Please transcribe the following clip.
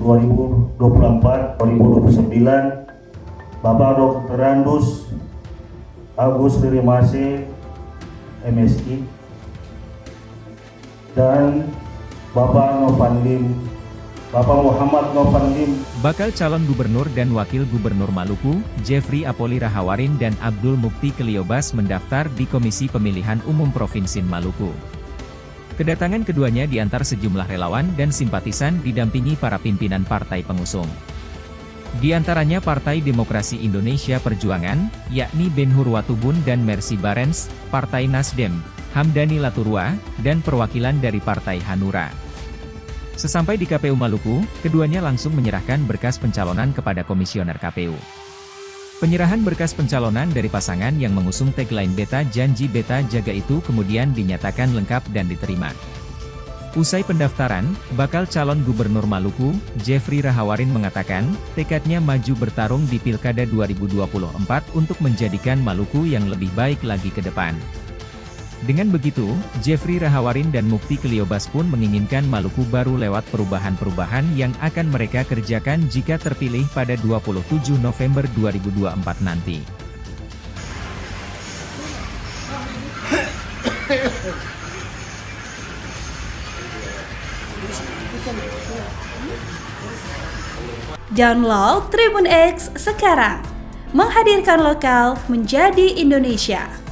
2024-2029 Bapak Dr. Randus Agus Ririmase MSI dan Bapak Muhammad Novan Lim. Bakal calon gubernur dan wakil gubernur Maluku, Jeffrey Apoli Rahawarin dan Abdul Mukti Keliobas mendaftar di Komisi Pemilihan Umum Provinsi Maluku. Kedatangan keduanya diantar sejumlah relawan dan simpatisan didampingi para pimpinan partai pengusung. Di antaranya Partai Demokrasi Indonesia Perjuangan, yakni Ben-Hur Watubun dan Mercy Barens, Partai Nasdem, Hamdani Laturua, dan perwakilan dari Partai Hanura. Sesampai di KPU Maluku, keduanya langsung menyerahkan berkas pencalonan kepada komisioner KPU. Penyerahan berkas pencalonan dari pasangan yang mengusung tagline Beta Janji Beta Jaga itu kemudian dinyatakan lengkap dan diterima. Usai pendaftaran, bakal calon gubernur Maluku, Jeffrey Rahawarin mengatakan, tekadnya maju bertarung di Pilkada 2024 untuk menjadikan Maluku yang lebih baik lagi ke depan. Dengan begitu, Jeffrey Rahawarin dan Mukti Keliobas pun menginginkan Maluku baru lewat perubahan-perubahan yang akan mereka kerjakan jika terpilih pada 27 November 2024 nanti. Download Tribun X sekarang, menghadirkan lokal menjadi Indonesia.